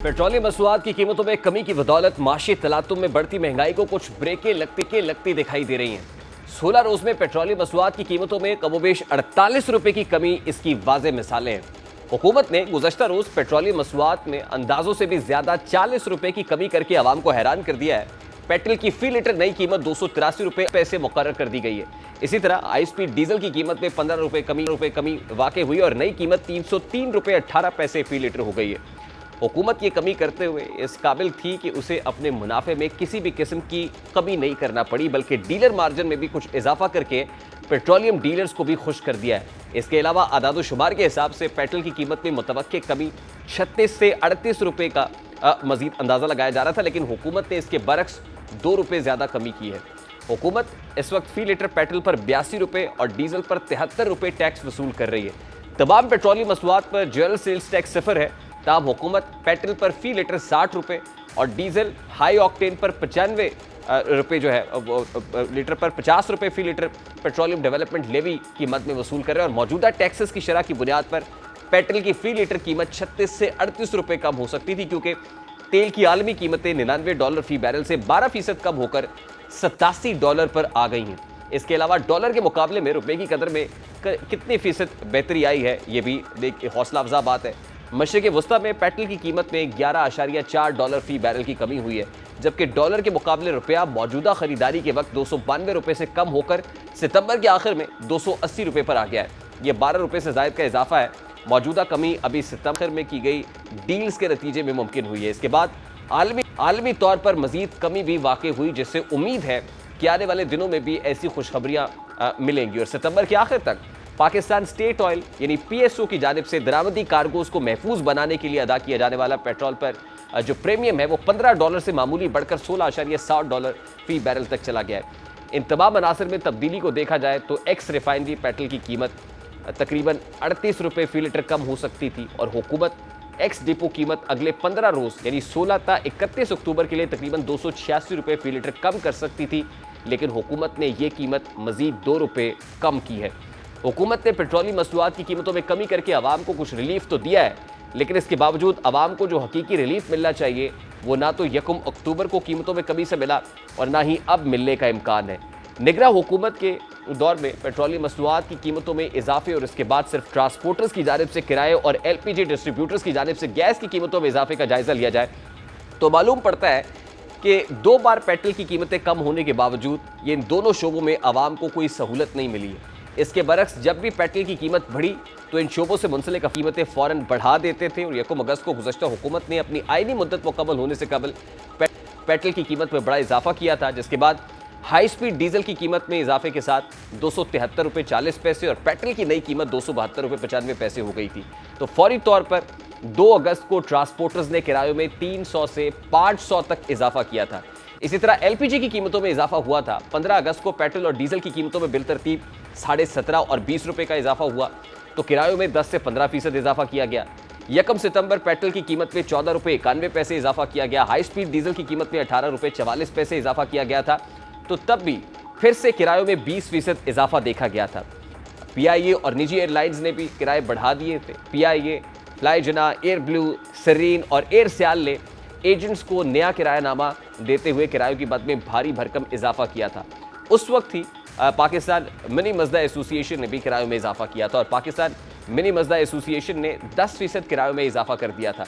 Petroleum मसनूआत की कीमतों में कमी की बदौलत माशी तलातुम में बढ़ती महंगाई को कुछ ब्रेकें लगती दिखाई दे रही हैं। 16 रोज में पेट्रोलियम मसनूआत की कीमतों में कमोबेश 48 रुपए की कमी इसकी वाज़ेह मिसालें हैं। हुकूमत ने गुज़श्ता रोज पेट्रोलियम मसनूआत में अंदाजों से भी ज्यादा 40 रुपए की कमी करके आवाम को हैरान कर दिया है। पेट्रोल की फी लीटर नई कीमत 283 रुपए से मुकर्रर कर दी गई है। इसी तरह हाई स्पीड डीजल की कीमत में 15 रुपए कमी वाक़ हुई और नई कीमत 303 रुपए 18 पैसे फी लीटर हो गई है। हुकूमत ये कमी करते हुए इस काबिल थी कि उसे अपने मुनाफे में किसी भी किस्म की कमी नहीं करना पड़ी, बल्कि डीलर मार्जिन में भी कुछ इजाफा करके पेट्रोलियम डीलर्स को भी खुश कर दिया है। इसके अलावा आदाद शुमार के हिसाब से पेट्रोल की कीमत में मुतवक्के कमी 36 से 38 रुपए का मजीद अंदाज़ा लगाया जा रहा था, लेकिन हुकूमत ने इसके बरक्स 2 रुपये ज़्यादा कमी की है। हुकूमत इस वक्त फी लीटर पेट्रोल पर 82 रुपये और डीजल पर 73 रुपये टैक्स वसूल कर रही है। तमाम पेट्रोलियम मसनूआत पर जनरल सेल्स टैक्स सिफर है। तब हुकूमत पेट्रोल पर फी लीटर 60 रुपये और डीजल हाई ऑक्टेन पर 95 रुपये जो है लीटर पर 50 रुपये फी लीटर पेट्रोलियम डेवलपमेंट लेवी की मद में वसूल कर रहे हैं। और मौजूदा टैक्सेस की शरह की बुनियाद पर पेट्रोल की फी लीटर कीमत 36 से 38 रुपये कम हो सकती थी, क्योंकि तेल की आलमी कीमतें $99 फी बैरल से 12% कम होकर $87 पर आ गई हैं। इसके अलावा डॉलर के मुकाबले में रुपए की कदर में कितनी फीसद बेहतरी आई है, ये भी हौसला अफजा बात है। मशरिक़ वस्ता में पेट्रोल की कीमत में $11.4 फी बैरल की कमी हुई है, जबकि डॉलर के मुकाबले रुपया मौजूदा खरीदारी के वक्त 292 रुपये से कम होकर सितंबर के आखिर में 280 रुपये पर आ गया है। यह 12 रुपये से ज़ायद का इजाफा है। मौजूदा कमी अभी सितंबर में की गई डील्स के नतीजे में मुमकिन हुई है। इसके बाद आलमी तौर पर मजीद कमी भी वाक़ई हुई, जिससे उम्मीद है कि आने वाले दिनों में भी ऐसी खुशखबरियाँ मिलेंगी और सितंबर के आखिर तक पाकिस्तान स्टेट ऑयल यानी PSO की जानिब से दरामदी कार्गोज को महफूज बनाने के लिए अदा किया जाने वाला पेट्रोल पर जो प्रीमियम है वो $15 से मामूली बढ़कर $16.60 फी बैरल तक चला गया है। इन तमाम अनासर में तब्दीली को देखा जाए तो एक्स रिफाइनरी पेट्रोल की कीमत तकरीबन 38 रुपये फी लीटर कम हो सकती थी और हुकूमत एक्स डिपो कीमत अगले 15 रोज यानी 16 ता 31 अक्टूबर के लिए तकरीबन 286 रुपये फी लीटर कम कर सकती थी, लेकिन हुकूमत ने यह कीमत मजीद 2 रुपये कम की है। हुकूमत ने पेट्रोलियम मसनूआत की कीमतों में कमी करके आवाम को कुछ रिलीफ तो दिया है, लेकिन इसके बावजूद आवाम को जो हकीकी रिलीफ मिलना चाहिए वो ना तो 1 अक्टूबर को कीमतों में कमी से मिला और ना ही अब मिलने का इम्कान है। निगरा हुकूमत के दौर में पेट्रोलियम मसनूआत की कीमतों में इजाफे और इसके बाद सिर्फ ट्रांसपोर्टर्स की जानिब से किराए और LPG डिस्ट्रीब्यूटर्स की जानिब से गैस की कीमतों में इजाफे का जायजा लिया जाए तो मालूम पड़ता है कि 2 बार पेट्रोल की कीमतें कम होने के बावजूद ये इन दोनों शोबों में आवाम को कोई सहूलत नहीं मिली है। इसके बरक्स जब भी पेट्रोल की कीमत बढ़ी तो इन शोबों से मुंसलिक कीमतें फ़ौरन बढ़ा देते थे और 1 अगस्त को गुज़श्ता हुकूमत ने अपनी आईनी मुद्दत मुकम्मल होने से कबल पेट्रोल की कीमत में बड़ा इजाफा किया था, जिसके बाद हाई स्पीड डीजल की कीमत में इजाफे के साथ 273 रुपये 40 पैसे और पेट्रोल की नई कीमत 272 रुपये 95 पैसे हो गई थी। तो फौरी तौर पर 2 अगस्त को ट्रांसपोर्टर्स ने किरायों में 300 से 500 तक इजाफा किया था। इसी तरह LPG की कीमतों में इजाफा हुआ था। 15 अगस्त को पेट्रोल और डीजल की कीमतों में बिलतरतीब 17.5 और 20 रुपये का इजाफा हुआ, तो किरायों में 10 से 15% इजाफा किया गया। 1 सितंबर पेट्रोल की कीमत में 14 रुपये 91 पैसे इजाफा किया गया। हाई स्पीड डीजल की कीमत में 18 रुपये 44 पैसे इजाफा किया गया था, तो तब भी फिर से किरायों में 20% इजाफा देखा गया था। PIA और निजी एयरलाइंस ने भी किराए बढ़ा दिए थे। PIA, फ्लाई जना, एयर ब्लू, सरीन और एयर सियाल ने एजेंट्स को नया किरायानामा देते हुए किरायों की मद में भारी भरकम इजाफा किया था। उस वक्त ही पाकिस्तान मिनी मजदा एसोसिएशन ने भी किरायों में इजाफा किया था और पाकिस्तान मिनी मजदा एसोसिएशन ने 10% किरायों में इजाफा कर दिया था।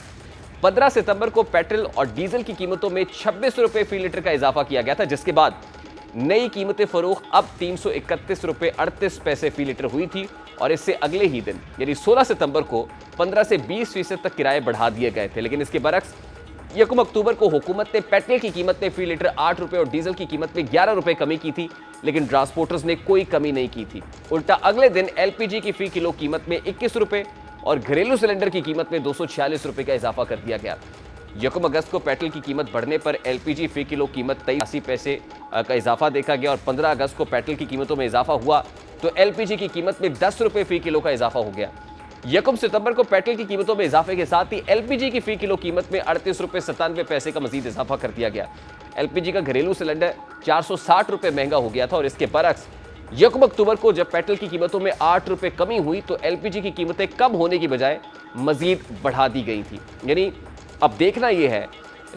15 सितंबर को पेट्रोल और डीजल की कीमतों में 26 रुपये फी लीटर का इजाफा किया गया था, जिसके बाद नई कीमतें फरोख्त अब 331 रुपये 38 पैसे फी लीटर हुई थी और इससे अगले ही दिन यानी 16 सितंबर को 15 से 20% तक किराए बढ़ा दिए गए थे। लेकिन इसके बरक्स 1 अक्टूबर को हुकूमत ने पेट्रोल की कीमत में फी लीटर 8 रुपये और डीजल की कीमत में 11 रुपये कमी की थी, लेकिन ट्रांसपोर्टर्स ने कोई कमी नहीं की थी। उल्टा अगले दिन LPG की फी किलो कीमत में 21 रुपये और घरेलू सिलेंडर की कीमत में 246 रुपये का इजाफा कर दिया गया। 1 अगस्त को पेट्रोल की कीमत बढ़ने पर LPG फी किलो कीमत 83 पैसे का इजाफा देखा गया और 15 अगस्त को पेट्रोल की कीमतों में इजाफा हुआ तो LPG की कीमत में 10 रुपये फी किलो का इजाफा हो गया। 1 सितंबर को पेट्रोल की कीमतों में इजाफे के साथ ही LPG की फी किलो कीमत में 38 रुपये 97 पैसे का मजीद इजाफा कर दिया गया। LPG का घरेलू सिलेंडर 460 रुपये महंगा हो गया था और इसके बरक्स 1 अक्टूबर को जब पेट्रोल की कीमतों में 8 रुपये कमी हुई तो LPG की कीमतें कम होने की बजाय मजीद बढ़ा दी गई थी। यानी अब देखना यह है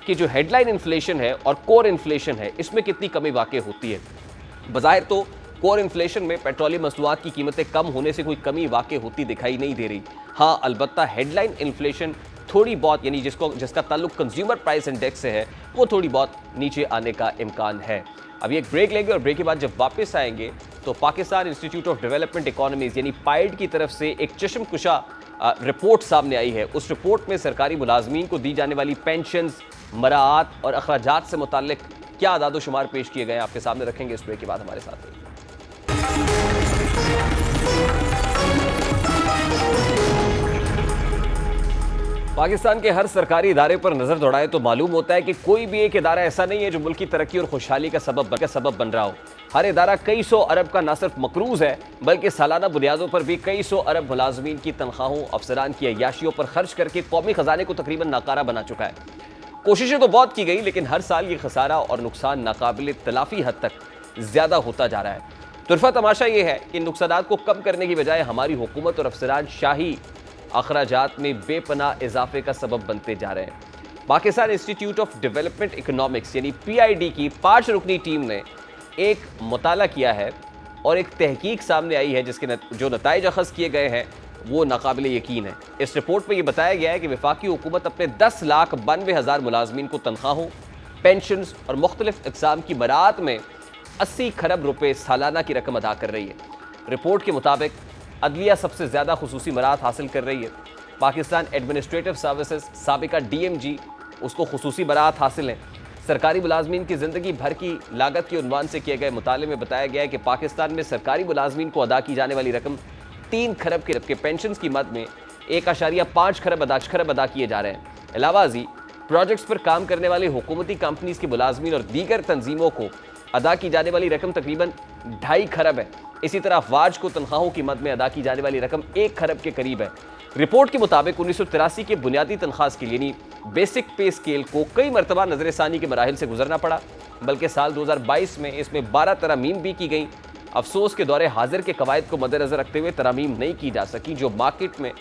कि जो हेडलाइन इन्फ्लेशन है और कोर इन्फ्लेशन है, इसमें कितनी कमी वाकई होती है। बज़ाहिर तो कोर इन्फ्लेशन में पेट्रोलियम मसनूआत की कीमतें कम होने से कोई कमी वाकई होती दिखाई नहीं दे रही। हाँ, अलबत्ता हेडलाइन इन्फ्लेशन थोड़ी बहुत, यानी जिसका ताल्लुक कंज्यूमर प्राइस इंडेक्स से है, वो थोड़ी बहुत नीचे आने का इम्कान है। अभी एक ब्रेक लेंगे और ब्रेक के बाद जब वापस आएंगे तो Pakistan institute of development economies यानी पाइड की तरफ से एक चश्मकुशा रिपोर्ट सामने आई है। उस रिपोर्ट में सरकारी मुलाजमीन को दी जाने वाली पेंशन्स, मराआत और अखराजात से मुताल्लिक क्या आदाद-ओ-शुमार पेश किए गए हैं, आपके सामने रखेंगे। इस ब्रेक के बाद हमारे साथ रहिए। पाकिस्तान के हर सरकारी इदारे पर नजर दौड़ाए तो मालूम होता है कि कोई भी एक इदारा ऐसा नहीं है जो मुल्क की तरक्की और खुशहाली का सबब बन रहा हो। हर इदारा कई सौ अरब का न सिर्फ मकरूज है, बल्कि सालाना बुनियादों पर भी कई सौ अरब मुलाजमीन की तनख्वाहों, अफसरान की अय्याशियों पर खर्च करके कौमी खजाने को तकरीबन नाकारा बना चुका है। कोशिशें तो बहुत की गई, लेकिन हर साल ये खसारा और नुकसान नाकाबिल तलाफी हद तक ज़्यादा होता जा रहा है। तुरफा तमाशा ये है कि नुकसानात को कम करने की बजाय हमारी हुकूमत और अफसरान शाही अखराजात में बेपनाह इजाफे का सबब बनते जा रहे हैं। Pakistan institute of development economics यानी PID की 5 रुकनी टीम ने एक मुताला किया है और एक तहकीक सामने आई है जिसके जो नताइज अखज़ किए गए हैं वो नाकाबिल यकीन है। इस रिपोर्ट में ये बताया गया है कि वफाकी हुकूमत अपने 10,92,000 मुलाजमीन को तनख्वाहों, पेंशन और मुख्तलिफ इक़साम की मराआत में 80 खरब रुपए सालाना की रकम अदा कर रही है। रिपोर्ट के मुताबिक अदलिया सबसे ज़्यादा खुसूसी मराहत हासिल कर रही है। पाकिस्तान एडमिनिस्ट्रेटिव सर्विसेज साबिका DMG, उसको खुसूसी मराहत हासिल हैं। सरकारी मुलाजमीन की ज़िंदगी भर की लागत के उन्वान से किए गए मुताले में बताया गया है कि पाकिस्तान में सरकारी मुलाजमीन को अदा की जाने वाली रकम 3 खरब के, जबकि पेंशन की मद में 1.5 खरब अदा किए जा रहे हैं। अलावाजी प्रोजेक्ट्स पर काम करने वाली हुकूमती कंपनीज के मुलाजमीन और दीगर तंजीमों को अदा की जाने वाली रकम तकरीबन 2.5 खरब है। इसी तरह अफवाज को तनख्वाहों की मद में अदा की जाने वाली रकम 1 खरब के करीब है। रिपोर्ट के मुताबिक 1983 के बुनियादी तनख्वाह स्केल यानी बेसिक पे स्केल को कई मरतबा नजरसानी के मराहिल से गुजरना पड़ा, बल्कि साल 2022 में इसमें 12 तरमीम भी की गई। अफसोस के दौरे हाजिर के कवायद को मद्देनजर रखते हुए तरमीम नहीं की जा सकी जो मार्केट में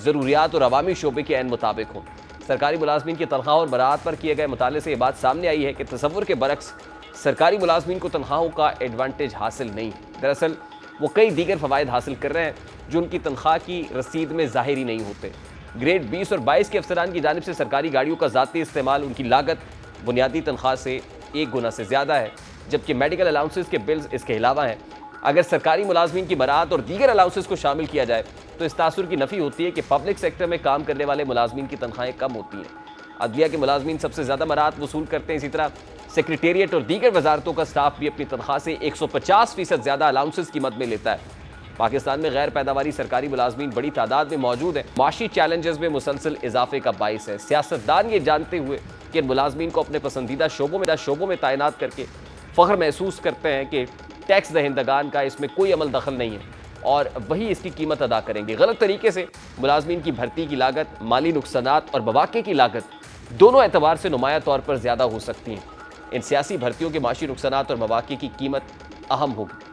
ज़रूरियात और अवामी शोबे के ऐन मुताबिक हों। सरकारी मुलाजमीन की तनख्वाह और मराआत पर किए गए मुताले से ये बात सामने आई है कि तसव्वुर के बरक्स सरकारी मुलाजमीन को तनख्वाहों का एडवांटेज हासिल नहीं, दरअसल वो कई दीगर फ़वाइद हासिल कर रहे हैं जो उनकी तनख्वाह की रसीद में ज़ाहिर ही नहीं होते। ग्रेड 20 और 22 के अफसरान की जानिब से सरकारी गाड़ियों का ज़ाती इस्तेमाल उनकी लागत बुनियादी तनख्वाह से 1 गुना से ज़्यादा है, जबकि मेडिकल अलाउंसेस के बिल्स इसके अलावा हैं। अगर सरकारी मुलाजमीन की मराआत और दीगर अलाउंसेस को शामिल किया जाए तो इस तासुर की नफ़ी होती है कि पब्लिक सेक्टर में काम करने वाले मुलाजमीन की तनख्वाहें कम होती हैं। अदलिया के मुलाजमीन सबसे ज़्यादा मराआत वसूल करते हैं। इसी तरह सेक्रेटेरिएट और दीगर वजारतों का स्टाफ भी अपनी तनख्वाह से 150% ज़्यादा अलाउंसेस की मद में लेता है। पाकिस्तान में गैर पैदावारी सरकारी मुलाजमीन बड़ी तादाद में मौजूद हैं। माशी चैलेंजेस में मुसलसल इजाफे का बाइस है। सियासतदान ये जानते हुए कि इन मुलाजमीन को अपने पसंदीदा शोबों में तैनात करके फ़ख्र महसूस करते हैं कि टैक्स दहिंदगान का इसमें कोई अमल दखल नहीं है और वही इसकी कीमत अदा करेंगे। गलत तरीके से मुलाजमीन की भर्ती की लागत, माली नुकसानात और मौक़े की लागत दोनों एतबार से नुमाया तौर पर ज़्यादा हो सकती हैं। इन सियासी भर्तियों के माशी नुकसानात और मौक़े की कीमत अहम होगी।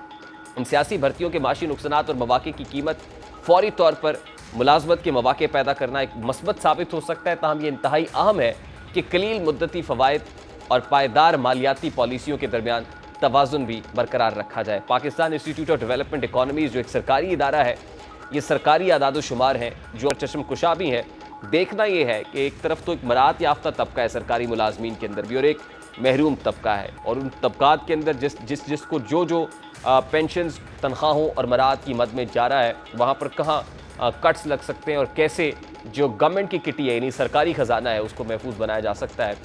इन सियासी भर्तियों के माशी नुकसानात और मौक़े की कीमत फौरी तौर पर मुलाजमत के मौक़े पैदा करना एक मस्बत साबित हो सकता है। ताहम ये इंतहाई अहम है कि कलील मुद्दती फ़वाइद और पायदार मालियाती पॉलिसियों के दरमियान तवाज़ुन भी बरकरार रखा जाए। Pakistan institute of development economies जो एक सरकारी इदारा है, ये सरकारी आदाद-ओ-शुमार हैं जो चश्मकुशा भी हैं। देखना ये है कि एक तरफ तो एक मराअत याफ्ता तबका है सरकारी मुलाजमीन के अंदर भी और एक महरूम तबका है, और उन तबकात के अंदर जिसको जो पेंशन्स, तनख्वाहों और मराअत की मद में जा रहा है, वहाँ पर कहाँ कट्स लग सकते हैं और कैसे जो गवर्नमेंट की किटी है यानी सरकारी ख़जाना है उसको महफूज बनाया जा सकता है।